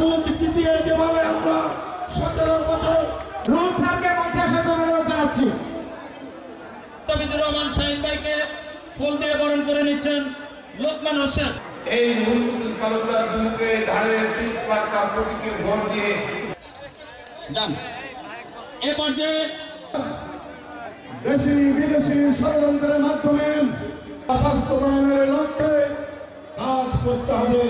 বুক চিপিয়ে যেভাবে আমরা 17 বছর রুল স্যারকে 50 অনুরোধ জানাচ্ছি। তাবিজুর রহমান শাহিন ভাইকে ফুল দিয়ে বরণ করে নিচ্ছেন লোকমান হোসেন। এই নূর কুদ্দুস তালুকদার বিরুদ্ধে ধারে 6 লাখ টাকা প্রতীকী ভোট দিয়ে যান। এ পর্যায়ে দেশি বিদেশি ষড়যন্ত্রের মাধ্যমে বাস্তবায়নের লক্ষ্যে কাজ করতে হবে।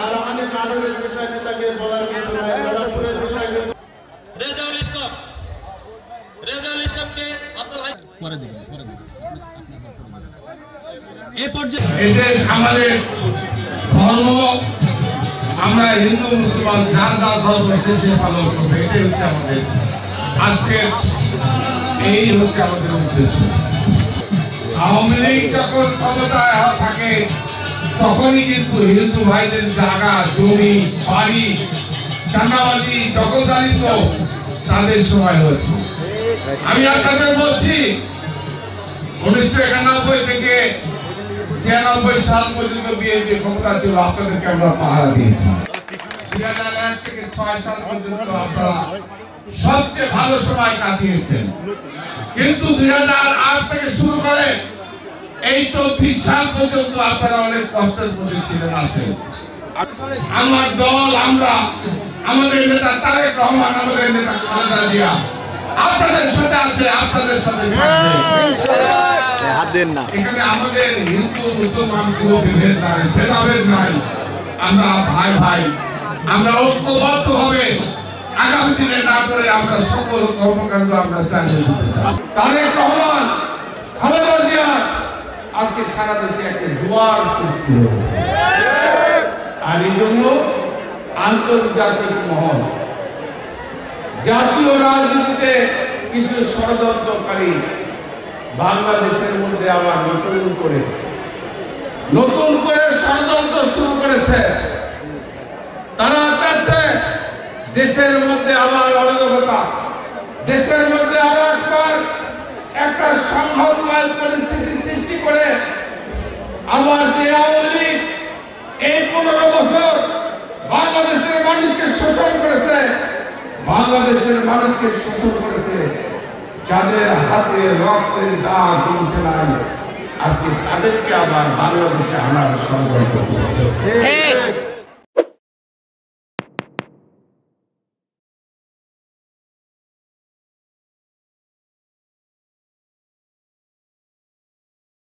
আর অনেক আদরের বিষয় নেতাকে বলার কিছু নাই, লড়াইয়ের বিষয় রেজাউল ইসলামকে আব্দুল হাই করে দিবেন। এ পর্যায়ে এদেশ আমাদের ধর্ম, আমরা হিন্দু মুসলমান যার যার ধর্ম শেষে পালন করবে, এটাই হচ্ছে আমাদের আজকের এই হচ্ছে আমাদের উদ্দেশ্য। আওয়ামী লীগ যখন ক্ষমতায় থাকে তখনই কিন্তু হিন্দু ভাইদের জায়গা জমি বাড়ি চাঁদাবাজি দখলদারিত্ব তাদের সময় হচ্ছে। আমি আপনাদের বলছি 1991 থেকে 96 সাল পর্যন্ত বিএনপি ক্ষমতা ছিল, আপনাদেরকে আমরা পাহারা দিয়েছি। 2001 থেকে 6 সাল পর্যন্ত আপনারা সবচেয়ে ভালো সময় কাটিয়েছেন, কিন্তু 2008 থেকে শুরু করে এই 24 সাল পর্যন্ত আপনারা অনেক কষ্টের মধ্যে ছিলেন আছেন। আমার দল, আমরা, আমাদের নেতা তারেক রহমান, আমাদের নেতা খালেদা জিয়া আপনাদের সাথে আছে, আপনাদের সাথে হাত দেন না। এখানে আমাদের হিন্দু মুসলমান কোনো বিভেদ নাই, ভেদাভেদ নাই। আমরা ভাই ভাই, আমরা ঐক্যবদ্ধ হবে আগামী দিনে না করে আমরা সকল কর্মকাণ্ড আমরা চালিয়ে যেতে চাই। তারেক রহমান, খালেদা জিয়া আজকে সারা দেশে একটা জোয়ার সৃষ্টি হয়েছে, আর এই জন্য আন্তর্জাতিক মহল, জাতীয় রাজনীতিতে কিছু ষড়যন্ত্রকারী বাংলাদেশের মধ্যে আবার নতুন করে ষড়যন্ত্র শুরু করেছে। তারা চাচ্ছে দেশের মধ্যে আবার অরাজকতা, দেশের মধ্যে আরো একটা সংঘাতময় পরিস্থিতি সৃষ্টি করে আবার যে আওয়ামী লীগ এই 15 বছর বাংলাদেশের মানুষকে শোষণ করেছে, বাংলাদেশের মানুষকে শোষণ করেছে, যাদের হাতে রক্তের দাগ কমছে নাই, আজকে তাদেরকে আবার বাংলাদেশে আনার ষড়যন্ত্র করছে।